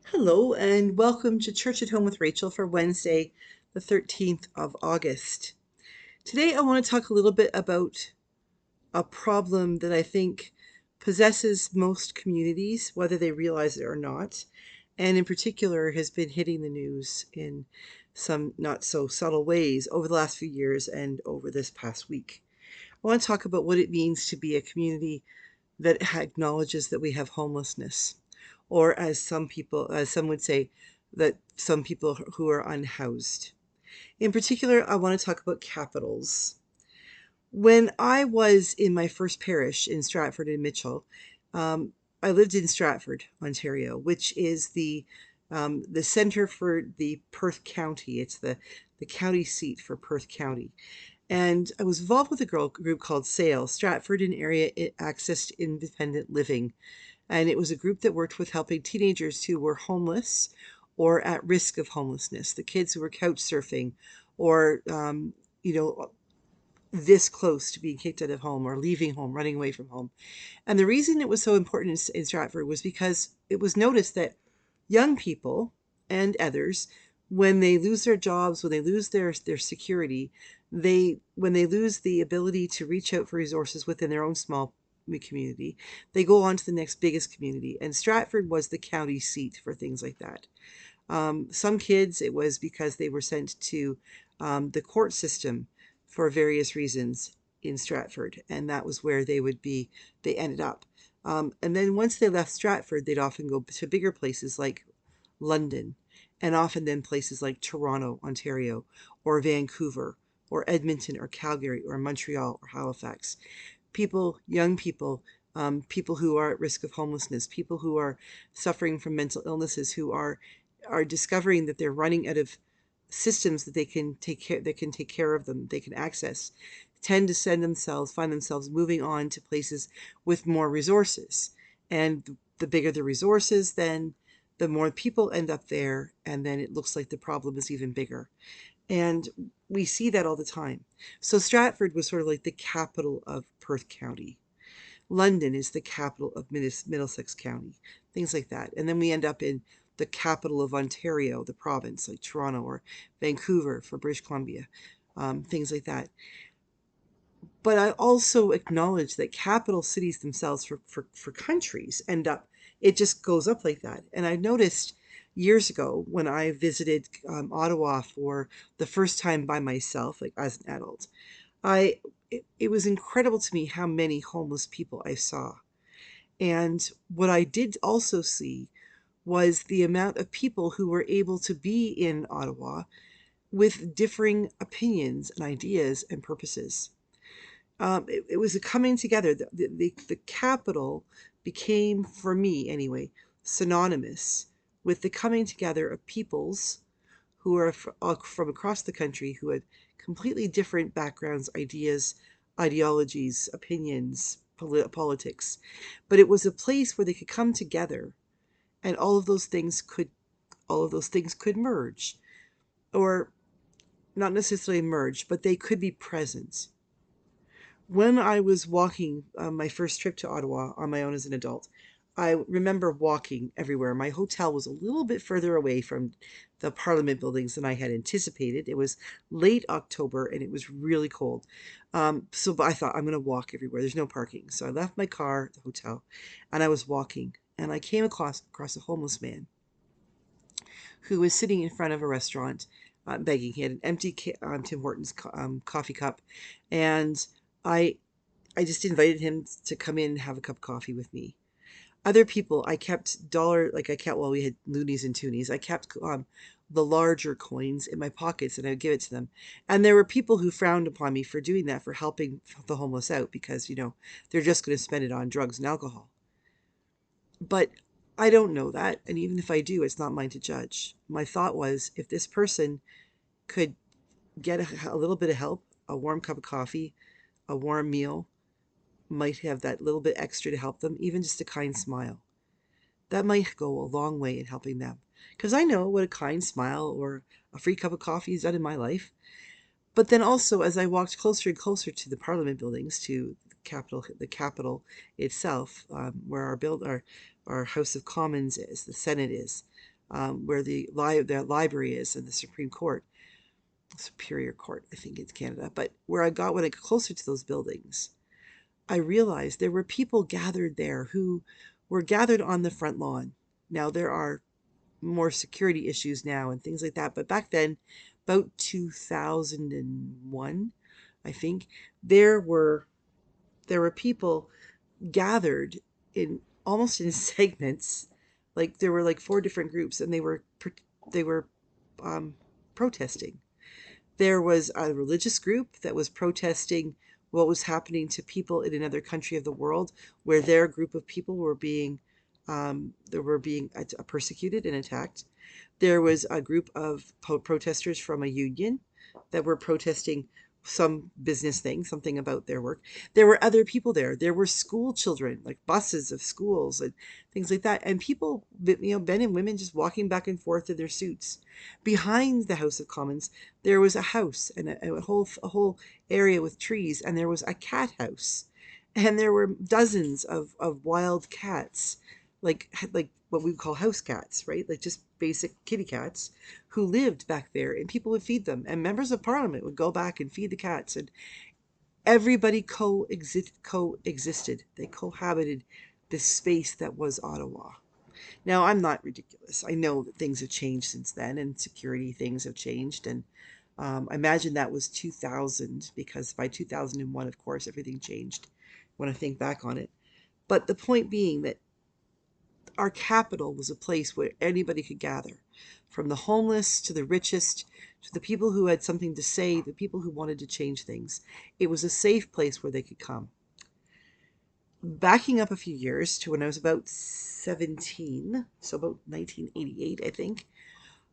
Hello, and welcome to Church at Home with Rachel for Wednesday, the 13th of August. Today, I want to talk a little bit about a problem that I think possesses most communities, whether they realize it or not, and in particular has been hitting the news in some not so subtle ways over the last few years and over this past week. I want to talk about what it means to be a community that acknowledges that we have homelessness, or as some would say, that some people who are unhoused. In particular, I want to talk about capitals. When I was in my first parish in Stratford and Mitchell, um, I lived in Stratford, Ontario, which is the center for the Perth County. It's the county seat for Perth County. And I was involved with a girl group called SAIL, Stratford and Area Access to Independent Living. And it was a group that worked with helping teenagers who were homeless or at risk of homelessness, the kids who were couch surfing or, you know, this close to being kicked out of home or leaving home, running away from home. And the reason it was so important in Stratford was because it was noticed that young people and others, when they lose their jobs, when they lose their security, when they lose the ability to reach out for resources within their own small community, they go on to the next biggest community. And Stratford was the county seat for things like that. Some kids, it was because they were sent to the court system for various reasons in Stratford, and that was where they ended up. And then once they left Stratford, they'd often go to bigger places like London, and often then places like Toronto, Ontario, or Vancouver, or Edmonton, or Calgary, or Montreal, or Halifax. Young people, people who are at risk of homelessness, people who are suffering from mental illnesses, who are discovering that they're running out of systems that can take care of them, they can access, tend to find themselves moving on to places with more resources. And the bigger the resources, then the more people end up there, and then it looks like the problem is even bigger. And we see that all the time. So Stratford was sort of like the capital of Perth County. London is the capital of Middlesex County, things like that. And then we end up in the capital of Ontario, the province, like Toronto or Vancouver for British Columbia, things like that. But I also acknowledge that capital cities themselves for countries it just goes up like that. And I noticed years ago when I visited Ottawa for the first time by myself, like as an adult, it was incredible to me how many homeless people I saw. And what I did also see was the amount of people who were able to be in Ottawa with differing opinions and ideas and purposes. It was a coming together. The capital became, for me anyway, synonymous with the coming together of peoples who are from across the country who had completely different backgrounds, ideas, ideologies, opinions, politics. But it was a place where they could come together, and all of those things could merge, or not necessarily merge, but they could be present. When I was walking my first trip to Ottawa on my own as an adult, I remember walking everywhere. My hotel was a little bit further away from the Parliament buildings than I had anticipated. It was late October and it was really cold. But I thought, I'm going to walk everywhere. There's no parking. So I left my car at the hotel and I was walking. And I came across a homeless man who was sitting in front of a restaurant begging. He had an empty Tim Hortons coffee cup. And I I just invited him to come in and have a cup of coffee with me. Other people, I kept well, we had loonies and toonies. I kept the larger coins in my pockets and I would give it to them. And there were people who frowned upon me for doing that, for helping the homeless out because, they're just going to spend it on drugs and alcohol. But I don't know that. And even if I do, it's not mine to judge. My thought was if this person could get a little bit of help, a warm cup of coffee, a warm meal, might have that little bit extra to help them, even just a kind smile. That might go a long way in helping them. Because I know what a kind smile or a free cup of coffee has done in my life. But then also, as I walked closer and closer to the Parliament buildings, to the capital itself, where our House of Commons is, the Senate is, where the library is and the Supreme Court, Superior Court, I think it's Canada. But when I got closer to those buildings, I realized there were people gathered there who were gathered on the front lawn. Now there are more security issues now and things like that, but back then, about 2001, I think, there were people gathered in almost in segments. Like there were like four different groups, and they were um, protesting. There was a religious group that was protesting what was happening to people in another country of the world, where their group of people were being persecuted and attacked. There was a group of protesters from a union that were protesting some business thing, something about their work. There were other people there. There were school children, like buses of schools and things like that, and people, men and women, just walking back and forth in their suits. Behind the House of Commons, there was a house and a whole area with trees, and there was a cat house, and there were dozens of wild cats, like what we would call house cats, right? Like just basic kitty cats who lived back there, and people would feed them, and members of parliament would go back and feed the cats, and everybody coexisted. They cohabited this space that was Ottawa. Now, I'm not ridiculous. I know that things have changed since then, and security things have changed, and I imagine that was 2000, because by 2001, of course, everything changed when I think back on it. But the point being that our capital was a place where anybody could gather, from the homeless to the richest, to the people who had something to say, the people who wanted to change things. It was a safe place where they could come. Backing up a few years to when I was about 17, so about 1988, I think,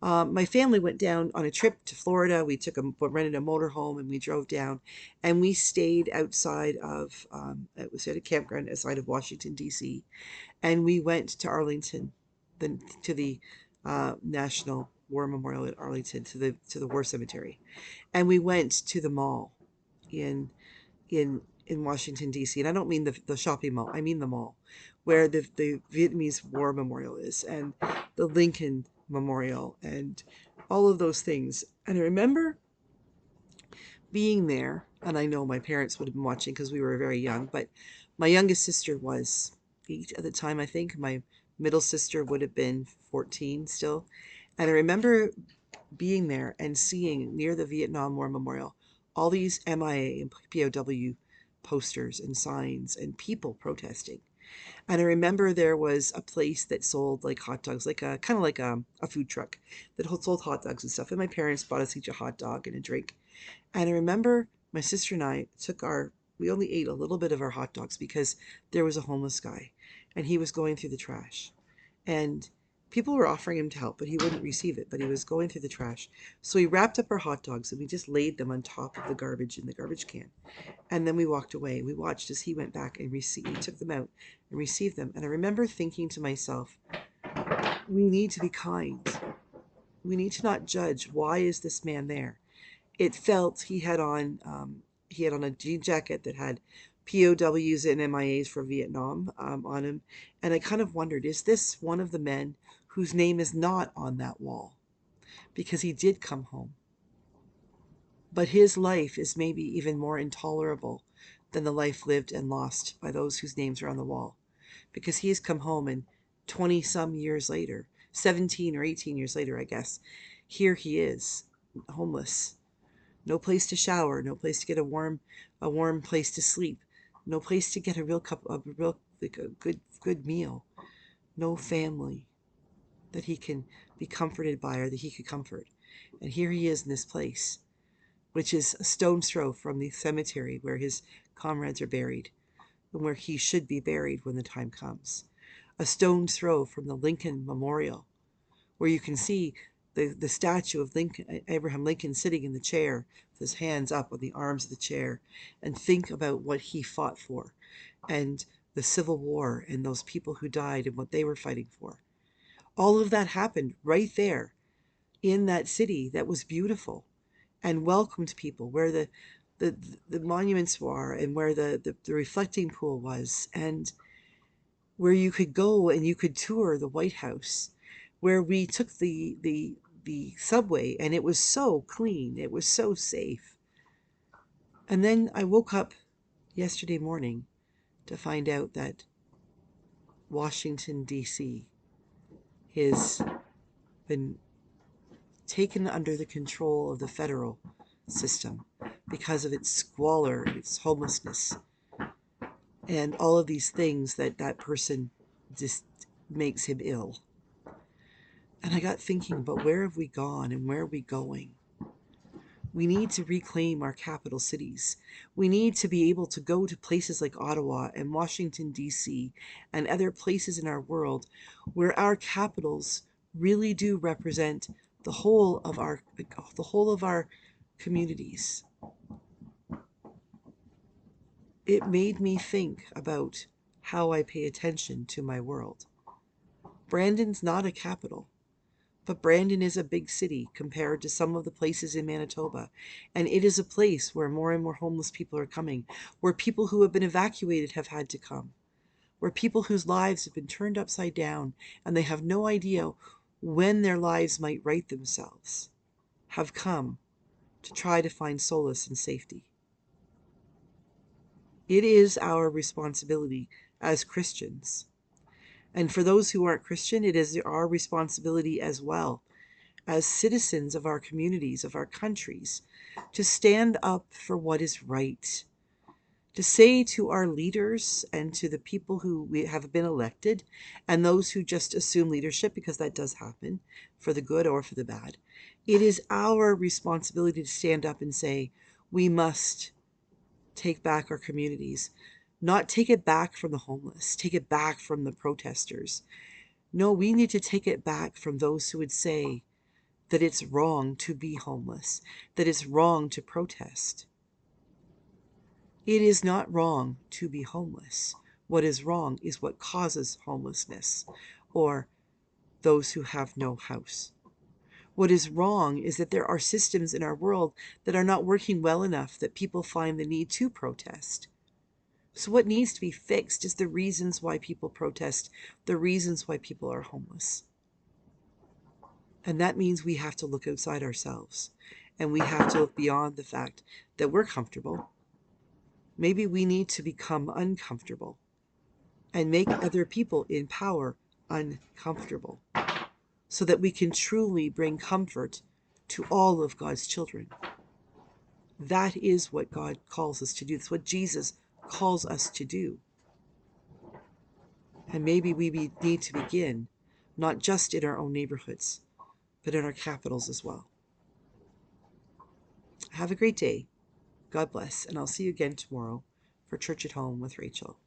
my family went down on a trip to Florida. We rented a motorhome, and we drove down, and we stayed outside of, it was at a campground outside of Washington, D.C., and we went to Arlington, to the National War Memorial at Arlington, to the War Cemetery, and we went to the mall in in Washington D.C. And I don't mean the shopping mall; I mean the mall where the Vietnamese War Memorial is, and the Lincoln Memorial, and all of those things. And I remember being there, and I know my parents would have been watching because we were very young, but my youngest sister was 8 at the time, I think. My middle sister would have been 14 still. And I remember being there and seeing near the Vietnam War Memorial all these MIA and POW posters and signs and people protesting. And I remember there was a place that sold like hot dogs, like a kind of like a food truck that sold hot dogs and stuff. And my parents bought us each a hot dog and a drink. And I remember my sister and I we only ate a little bit of our hot dogs because there was a homeless guy and he was going through the trash. And people were offering him to help, but he wouldn't receive it, but he was going through the trash. So we wrapped up our hot dogs and we just laid them on top of the garbage in the garbage can. And then we walked away. We watched as he went back and he took them out and received them. And I remember thinking to myself, we need to be kind. We need to not judge. Why is this man there? It felt he had on a jean jacket that had POWs and MIAs for Vietnam on him. And I kind of wondered, is this one of the men whose name is not on that wall? Because he did come home. But his life is maybe even more intolerable than the life lived and lost by those whose names are on the wall. Because he has come home, and 20 some years later, 17 or 18 years later, I guess, here he is, homeless. No place to shower, no place to get a warm place to sleep, no place to get like a good meal, no family that he can be comforted by or that he could comfort. And here he is in this place, which is a stone's throw from the cemetery where his comrades are buried and where he should be buried when the time comes. A stone's throw from the Lincoln Memorial, where you can see the statue of Abraham Lincoln sitting in the chair with his hands up on the arms of the chair, and think about what he fought for, and the Civil War and those people who died and what they were fighting for. All of that happened right there in that city that was beautiful and welcomed people, where the, the monuments were, and where the reflecting pool was, and where you could go and you could tour the White House, where we took the subway, and it was so clean, it was so safe. And then I woke up yesterday morning to find out that Washington, D.C. has been taken under the control of the federal system because of its squalor, its homelessness, and all of these things that person just makes him ill. And I got thinking about where have we gone and where are we going? We need to reclaim our capital cities. We need to be able to go to places like Ottawa and Washington, D.C., and other places in our world where our capitals really do represent the whole of our communities. It made me think about how I pay attention to my world. Brandon's not a capital. But Brandon is a big city compared to some of the places in Manitoba. And it is a place where more and more homeless people are coming, where people who have been evacuated have had to come, where people whose lives have been turned upside down and they have no idea when their lives might right themselves, have come to try to find solace and safety. It is our responsibility as Christians. And for those who aren't Christian, it is our responsibility as well, as citizens of our communities, of our countries, to stand up for what is right, to say to our leaders and to the people who we have been elected and those who just assume leadership, because that does happen for the good or for the bad, it is our responsibility to stand up and say, we must take back our communities, not take it back from the homeless, take it back from the protesters. No, we need to take it back from those who would say that it's wrong to be homeless, that it's wrong to protest. It is not wrong to be homeless. What is wrong is what causes homelessness, or those who have no house. What is wrong is that there are systems in our world that are not working well enough that people find the need to protest. So what needs to be fixed is the reasons why people protest, the reasons why people are homeless. And that means we have to look outside ourselves, and we have to look beyond the fact that we're comfortable. Maybe we need to become uncomfortable and make other people in power uncomfortable so that we can truly bring comfort to all of God's children. That is what God calls us to do. That's what Jesus calls us to do. And maybe we need to begin not just in our own neighborhoods, but in our capitals as well. Have a great day. God bless, and I'll see you again tomorrow for Church at Home with Rachel.